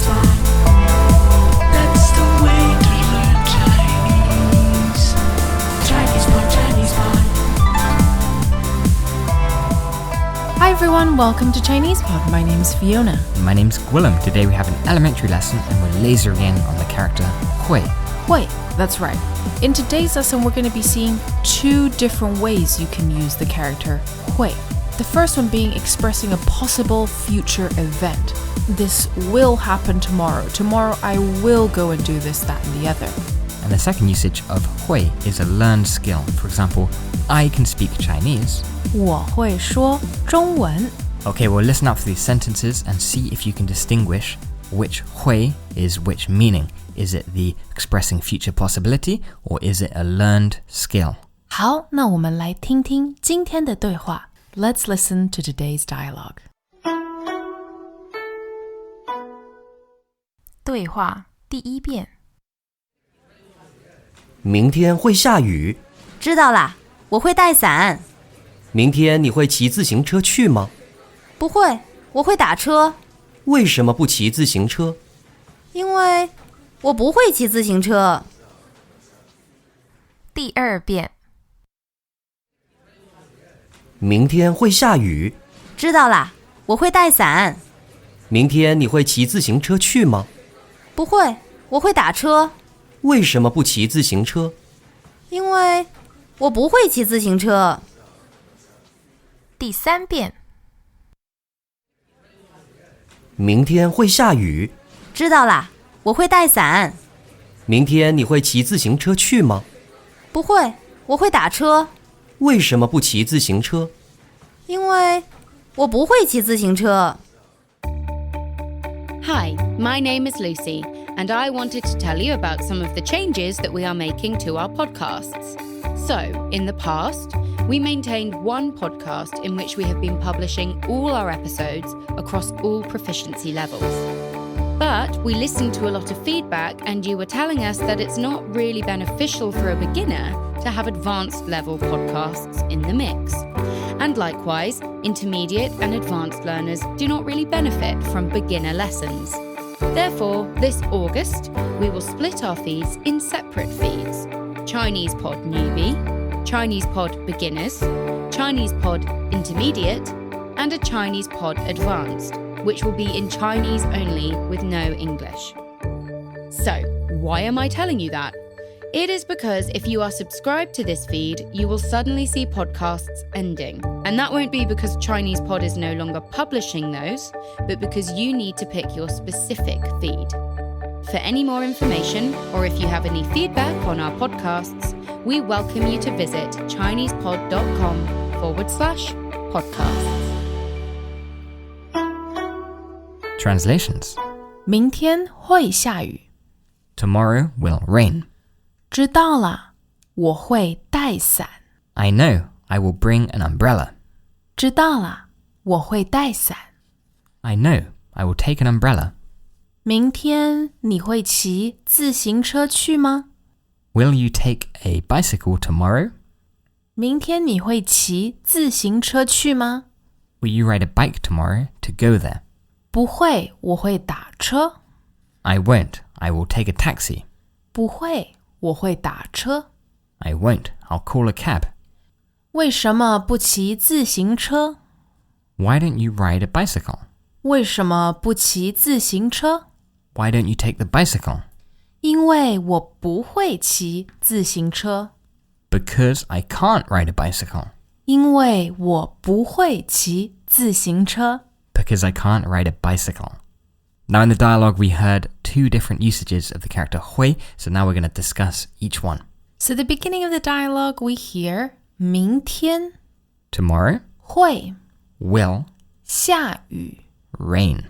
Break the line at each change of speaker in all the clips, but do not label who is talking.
Chinese pot. That's the way to learn Chinese. Chinese pot, Chinese pot.
Hi everyone, welcome to Chinese Pod. My name's Fiona.
My name's Gwilym. Today we have an elementary lesson and we're lasering in on the character Hui.
Hui, that's right. In today's lesson, we're going to be seeing two different ways you can use the character Hui. The first one being expressing a possible future event. This will happen tomorrow. Tomorrow I will go and do this, that, and the other.
And the second usage of Hui is a learned skill. For example, I can speak Chinese.
我会说中文.
Okay, well listen up for these sentences and see if you can distinguish which Hui is which meaning. Is it the expressing future possibility or is it a learned skill?
好，那我们来听听今天的对话. Let's listen to today's dialogue. 对话第一遍。
明天会下雨。
知道啦，我会带伞。
明天你会骑自行车去吗？
不会，我会打车。
为什么不骑自行车？
因为我不会骑自行车。
第二遍。
明天会下雨。
知道啦，我会带伞。
明天你会骑自行车去吗？
不会，我会打车。
为什么不骑自行车？
因为我不会骑自行车。
第三遍。
明天会下雨。
知道啦，我会带伞。
明天你会骑自行车去吗？
不会，我会打车。
为什么不骑自行车？
因为我不会骑自行车。
Hi, my name is Lucy, and I wanted to tell you about some of the changes that we are making to our podcasts. So, in the past, we maintained one podcast in which we have been publishing all our episodes across all proficiency levels. But we listened to a lot of feedback and you were telling us that it's not really beneficial for a beginner to have advanced level podcasts in the mix. And likewise, intermediate and advanced learners do not really benefit from beginner lessons. Therefore, this August, we will split our feeds in separate feeds. Chinese Pod Newbie, Chinese Pod Beginners, Chinese Pod Intermediate, and a Chinese Pod Advanced, which will be in Chinese only with no English. So, why am I telling you that? It is because if you are subscribed to this feed, you will suddenly see podcasts ending. And that won't be because Chinese Pod is no longer publishing those, but because you need to pick your specific feed. For any more information, or if you have any feedback on our podcasts, we welcome you to visit ChinesePod.com/podcasts.
Translations.
明天会下雨。
Tomorrow will rain.
知道了，我会带伞。
I know, I will bring an umbrella.
知道了，我会带伞。
I know, I will take an umbrella.
明天你会骑自行车去吗？
Will you take a bicycle tomorrow?
明天你会骑自行车去吗？
Will you ride a bike tomorrow to go there?
不会，我会打车。
I won't, I will take a taxi.
不会，我会打车。
I won't, I'll call a cab.
为什么不骑自行车？
Why don't you ride a bicycle?
为什么不骑自行车？
Why don't you take the bicycle?
因为我不会骑自行车。
Because I can't ride a bicycle.
因为我不会骑自行车。
Because I can't ride a bicycle. Now in the dialogue we heard two different usages of the character Hui, so now we're going to discuss each one.
So the beginning of the dialogue we hear 明天
Tomorrow
会
will
下雨。
rain.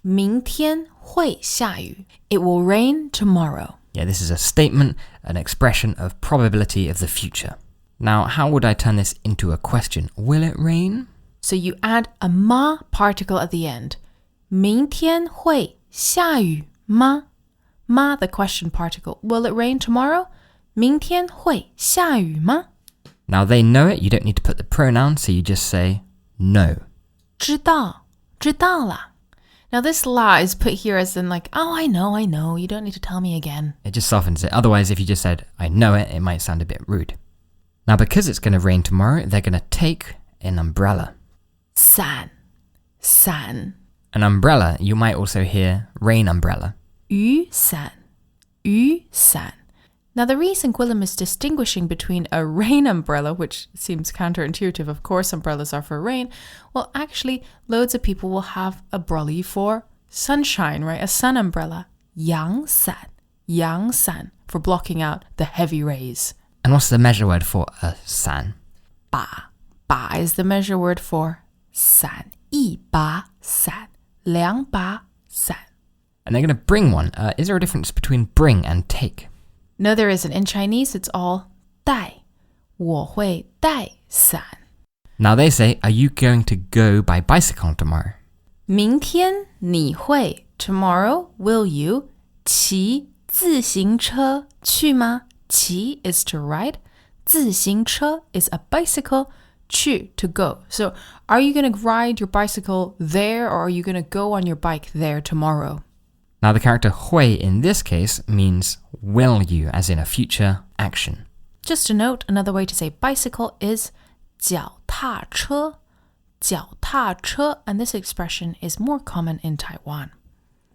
明天会下雨。It will rain tomorrow.
Yeah, this is a statement, an expression of probability of the future. Now, how would I turn this into a question? Will it rain?
So you add a ma particle at the end. 明天会下雨吗？ Ma, the question particle. Will it rain tomorrow? 明天会下雨吗？
Now they know it, you don't need to put the pronoun, so you just say no.
知道，知道了。Now this la is put here as in like, oh, I know, you don't need to tell me again.
It just softens it. Otherwise, if you just said, I know it, it might sound a bit rude. Now, because it's going to rain tomorrow, they're going to take an umbrella.
伞 伞
An umbrella, you might also hear rain umbrella.
雨伞 雨伞 Now the reason Gwilym is distinguishing between a rain umbrella, which seems counterintuitive, of course umbrellas are for rain, well actually loads of people will have a brolly for sunshine, right? A sun umbrella. 阳伞 for blocking out the heavy rays.
And what's the measure word for a san?
把 is the measure word for 伞一把伞两把伞
And they're going to bring one. Is there a difference between bring and take?
No, there isn't. In Chinese, it's all 带我会带伞
Now they say, are you going to go by bicycle tomorrow?
明天你会 Tomorrow, will you 骑自行车去吗? 骑 is to ride. 自行车 is a bicycle. 去 to go. So, are you going to ride your bicycle there or are you going to go on your bike there tomorrow?
Now the character hui in this case means will you, as in a future action.
Just a note, another way to say bicycle is 脚踏车. 脚踏车, and this expression is more common in Taiwan.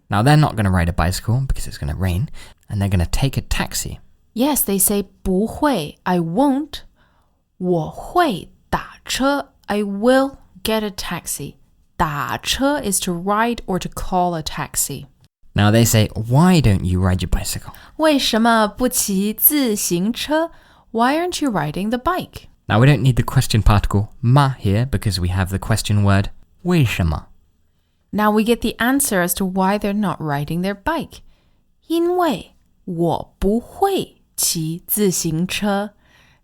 Now they're not going to ride a bicycle because it's going to rain, and they're going to take a taxi.
Yes, they say 不会, I won't. 我会打车, I will get a taxi. 打车 is to ride or to call a taxi.
Now they say, why don't you ride your bicycle?
为什么不骑自行车? Why aren't you riding the bike?
Now we don't need the question particle ma here because we have the question word 为什么?
Now we get the answer as to why they're not riding their bike. 因为我不会骑自行车.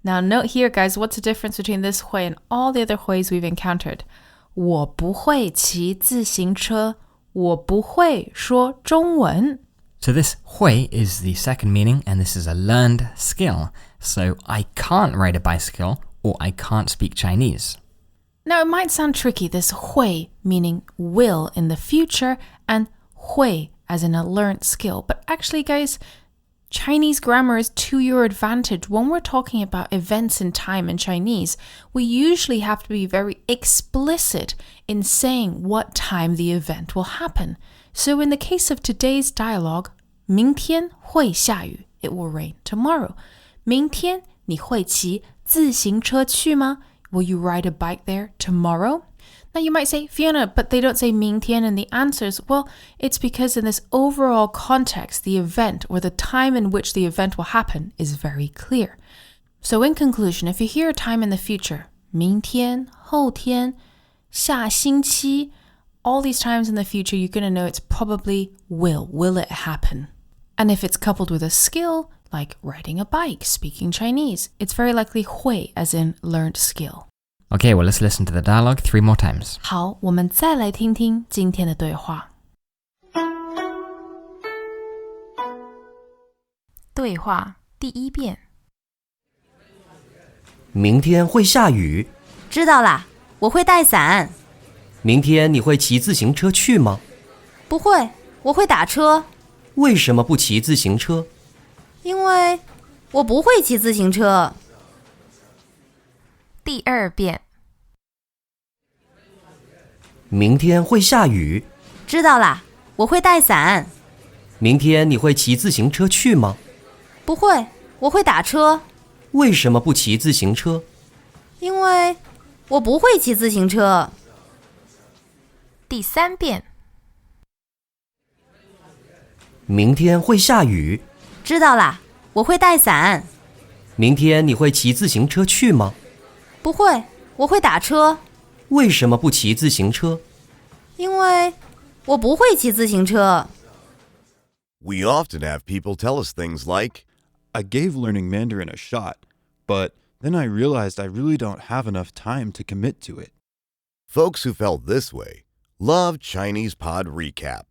Now note here, guys, what's the difference between this 会 and all the other 会 we've encountered? 我不会骑自行车. 我不会说中文.
So this hui is the second meaning, and this is a learned skill. So I can't ride a bicycle or I can't speak Chinese.
Now it might sound tricky, this 会 meaning will in the future and 会 as in a learned skill. But actually, guys, Chinese grammar is to your advantage. When we're talking about events in time in Chinese, we usually have to be very explicit in saying what time the event will happen. So in the case of today's dialogue, 明天会下雨, it will rain tomorrow. 明天你会骑自行车去吗? Will you ride a bike there tomorrow? Now you might say, Fiona, but they don't say 明天 in the answers. Well, it's because in this overall context, the event or the time in which the event will happen is very clear. So in conclusion, if you hear a time in the future, 明天, 后天, 下星期, all these times in the future, you're going to know it's probably will. Will it happen? And if it's coupled with a skill, like riding a bike, speaking Chinese, it's very likely 会 as in learned skill.
Okay, well, let's listen to the dialogue 3 more times.
好，我们再来听听今天的对话。对话第一遍。
明天会下雨，
知道啦，我会带伞。
明天你会骑自行车去吗？
不会，我会打车。
为什么不骑自行车？
因为我不会骑自行车。
第二遍。
明天会下雨，
知道啦，我会带伞。
明天你会骑自行车去吗？
不会，我会打车。
为什么不骑自行车？
因为我不会骑自行车。
第三遍。
明天会下雨，
知道啦，我会带伞。
明天你会骑自行车去吗？
不会，我会打车。
为什么不骑自行车？
因为我不会骑自行车。
We often have people tell us things like,
I gave learning Mandarin a shot, but then I realized I really don't have enough time to commit to it.
folks who felt this way love Chinese Pod Recap.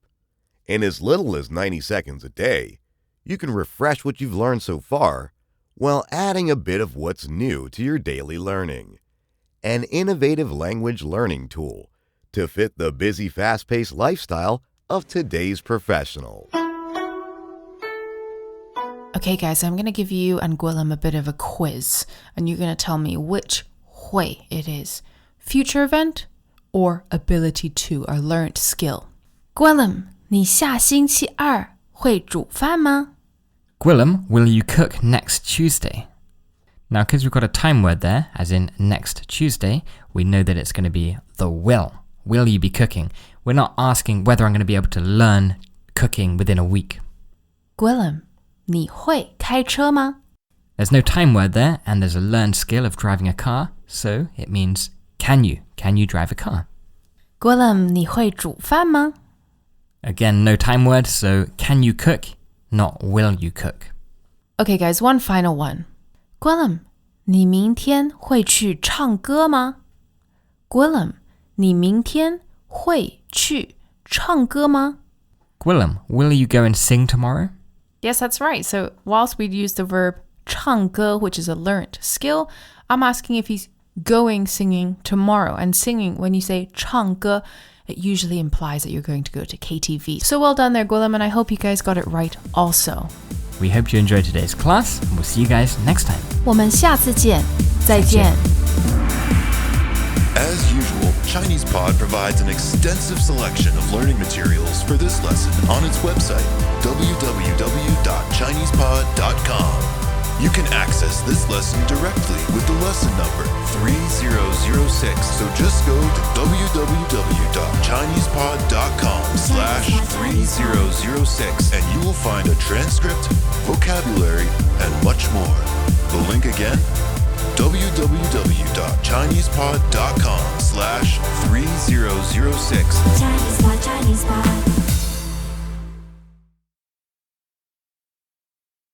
In as little as 90 seconds a day, you can refresh what you've learned so far while adding a bit of what's new to your daily learning. An innovative language learning tool to fit the busy, fast-paced lifestyle of today's professional.
Okay, guys, I'm going to give you and Gwilym a bit of a quiz, and you're going to tell me which 会 it is. Future event or ability to, or learned skill. Gwilym, 你下星期二会煮饭吗?
Gwilym, will you cook next Tuesday? Now, because we've got a time word there, as in next Tuesday, we know that it's going to be the will. Will you be cooking? We're not asking whether I'm going to be able to learn cooking within a week.
Gwilym, 你会开车吗?
There's no time word there, and there's a learned skill of driving a car, so it means can you? Can you drive a car?
Gwilym, 你会煮饭吗?
Again, no time word, so can you cook, not will you cook.
Okay, guys, one final one. Gwilym, 你明天会去唱歌吗? Gwilym, 你明天会去唱歌吗?
Gwilym, will you go and sing tomorrow?
Yes, that's right. So whilst we'd use the verb 唱歌, which is a learned skill, I'm asking if he's going singing tomorrow. And singing, when you say 唱歌, it usually implies that you're going to go to KTV. So well done there, Gwilym, and I hope you guys got it right also.
We hope you enjoyed today's class, and we'll see you guys next time.
我们下次见，再见。
As usual, ChinesePod provides an extensive selection of learning materials for this lesson on its website, www.chinesepod.com. You can access this lesson directly with the lesson number 3006. So just go to www.chinesepod.com/3006 and you will find a transcript, vocabulary, and much more. The link again, www.chinesepod.com/3006.
Chinese Pod, Chinese Pod.